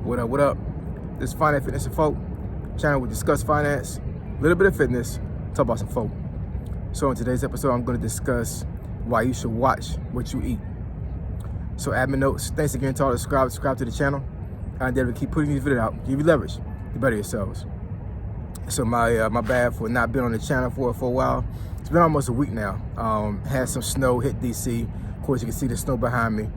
What up, what up? This is Finance, Fitness, and Folk channel. We discuss finance, a little bit of fitness, talk about some folk. So in today's episode, I'm going to discuss why you should watch what you eat. So admin notes, thanks again to all the subscribe to the channel. I endeavor to keep putting these videos out, give you leverage to better yourselves. So my bad for not being on the channel for a while. It's been almost a week now. Had some snow hit DC. Of course, you can see the snow behind me.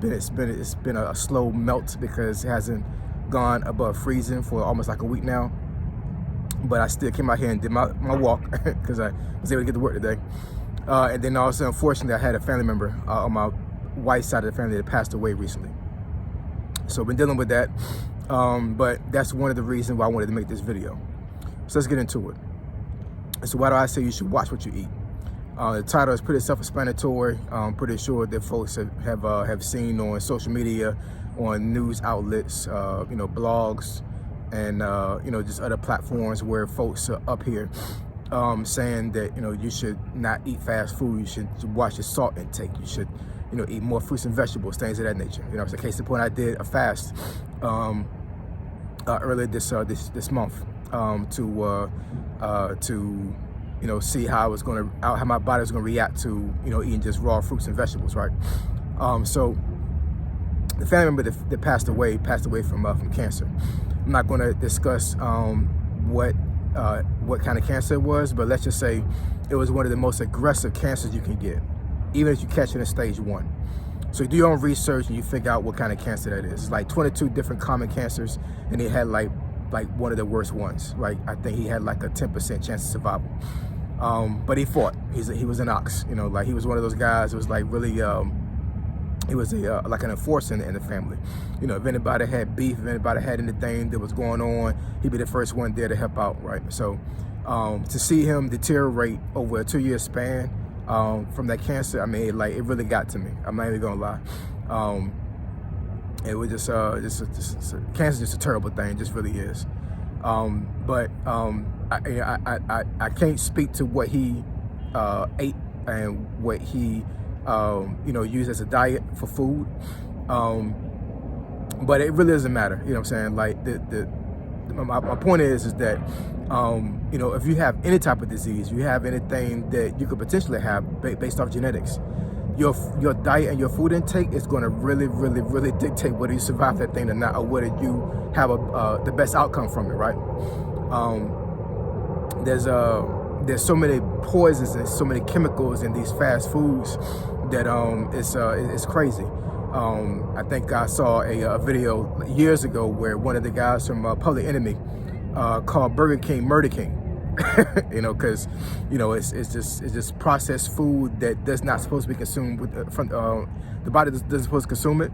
It's been a slow melt because it hasn't gone above freezing for almost like a week now. But I still came out here and did my walk because I was able to get to work today. And then also, unfortunately, I had a family member on my wife's side of the family that passed away recently. So I've been dealing with that. But that's one of the reasons why I wanted to make this video. So let's get into it. So why do I say you should watch what you eat? The title is pretty self-explanatory. I'm pretty sure that folks have seen on social media, on news outlets, blogs, and just other platforms where folks are up here saying that you should not eat fast food. You should watch your salt intake. You should eat more fruits and vegetables, things of that nature. It's a case in point. I did a fast earlier this month to see how my body was gonna react to eating just raw fruits and vegetables, right? So the family member that passed away from cancer. I'm not going to discuss what kind of cancer it was, but let's just say it was one of the most aggressive cancers you can get, even if you catch it in stage 1. So you do your own research and you figure out what kind of cancer that is. It's like 22 different common cancers, and he had like one of the worst ones, right? I think he had like a 10% chance of survival. But he fought. He was an ox, like he was one of those guys. It was like really, he was like an enforcer in the family. If anybody had beef, if anybody had anything that was going on, he'd be the first one there to help out, right? So to see him deteriorate over a 2-year span from that cancer, I mean, it really got to me. I'm not even gonna lie. It was just cancer is just a terrible thing. It just really is. But I can't speak to what he ate and what he used as a diet for food. But it really doesn't matter. You know what I'm saying? Like my point is that if you have any type of disease, you have anything that you could potentially have based off genetics, your diet and your food intake is going to really dictate whether you survive that thing or not, or whether you have the best outcome from it, right? There's so many poisons and so many chemicals in these fast foods that it's crazy. I think I saw a video years ago where one of the guys from Public Enemy called Burger King Murder King. Because it's just processed food that does not supposed to be consumed the body doesn't supposed to consume it,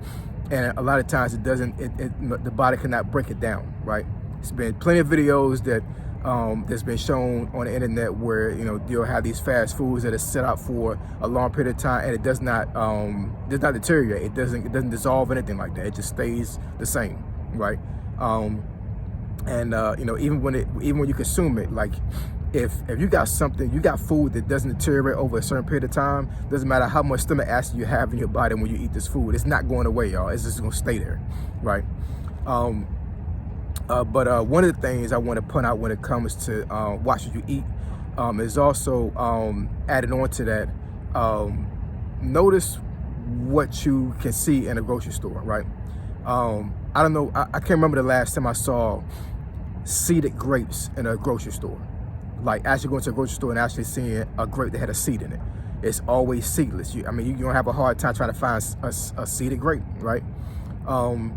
and a lot of times it doesn't. The body cannot break it down, right? There's been plenty of videos that's been shown on the internet where you'll have these fast foods that are set out for a long period of time, and it does not deteriorate. It doesn't dissolve, anything like that. It just stays the same, right? Even when you consume it, like if you got food that doesn't deteriorate over a certain period of time, doesn't matter how much stomach acid you have in your body when you eat this food, it's not going away, y'all. It's just gonna stay there, right? But one of the things I want to point out when it comes to watch what you eat is also added on to that. Notice what you can see in a grocery store, right? I don't know. I can't remember the last time I saw seeded grapes in a grocery store. Like actually going to a grocery store and actually seeing a grape that had a seed in it. It's always seedless. You're gonna have a hard time trying to find a seeded grape, right? You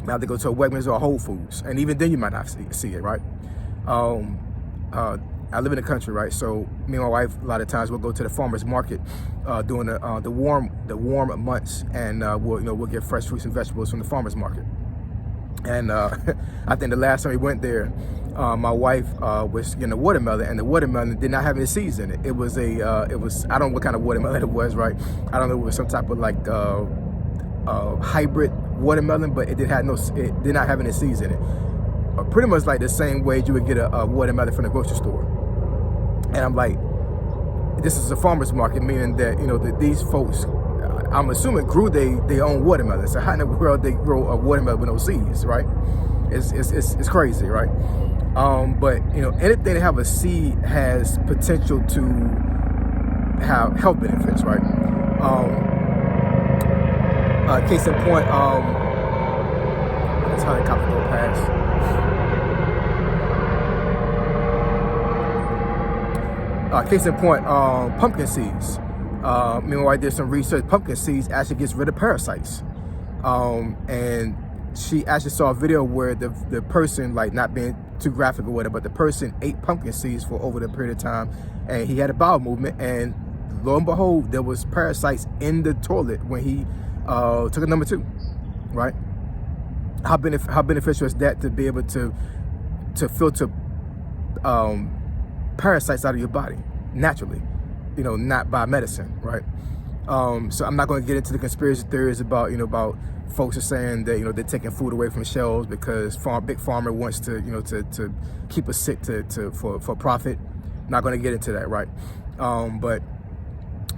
have to go to a Wegmans or a Whole Foods, and even then you might not see it, right? I live in the country, right? So me and my wife a lot of times we'll go to the farmers market during the warm months, and we'll get fresh fruits and vegetables from the farmers market. And I think the last time we went there, my wife was getting a watermelon, and the watermelon did not have any seeds in it. It was I don't know what kind of watermelon it was, right? I don't know if it was some type of like hybrid watermelon, but it did not have any seeds in it. Pretty much like the same way you would get a watermelon from the grocery store. And I'm like, this is a farmer's market, meaning that these folks, I'm assuming grew their own watermelon. So how in the world they grow a watermelon with no seeds, right? It's crazy, right? But you know, anything that have a seed has potential to have health benefits, right? Case in point, that's how the cop go past. Case in point, pumpkin seeds. Meanwhile, I did some research. Pumpkin seeds actually gets rid of parasites. And she actually saw a video where the person, like, not being too graphic or whatever, but the person ate pumpkin seeds for over the period of time, and he had a bowel movement, and lo and behold, there was parasites in the toilet when he took a number 2, right? How beneficial is that to be able to filter parasites out of your body naturally, you know, not by medicine, right? So I'm not going to get into the conspiracy theories about, you know, about folks are saying that, you know, they're taking food away from shelves because big pharma wants to, you know, to keep us sick for profit. Not going to get into that, right? But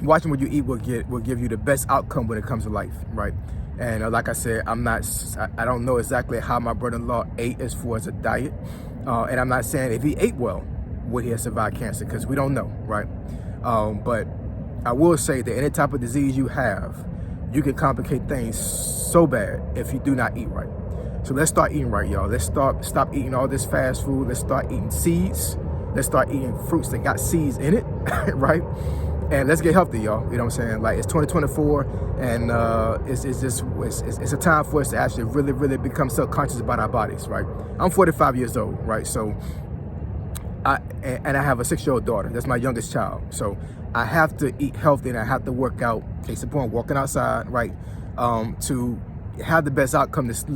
watching what you eat will give you the best outcome when it comes to life, right? And like I said, I don't know exactly how my brother-in-law ate as far as a diet, and I'm not saying if he ate well would he have survived cancer, because we don't know, right? But I will say that any type of disease you have, you can complicate things so bad if you do not eat right. So let's start eating right, y'all. Let's stop eating all this fast food. Let's start eating seeds. Let's start eating fruits that got seeds in it, right? And let's get healthy, y'all. You know what I'm saying? Like, it's 2024, and it's a time for us to actually really become self-conscious about our bodies, right? I'm 45 years old, right? So I have a 6-year-old daughter. That's my youngest child. So I have to eat healthy, and I have to work out. Case in point, walking outside, right? To have the best outcome, to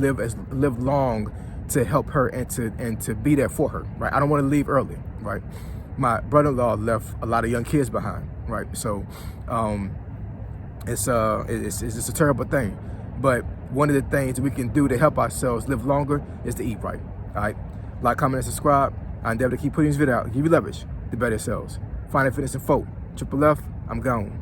live long, to help her and to be there for her, right? I don't want to leave early, right? My brother-in-law left a lot of young kids behind, right? So it's just a terrible thing. But one of the things we can do to help ourselves live longer is to eat right, all right? Like, comment, and subscribe. I endeavor to keep putting this video out, give you leverage to better yourselves. Finding Fitness and Folk. Triple F, I'm gone.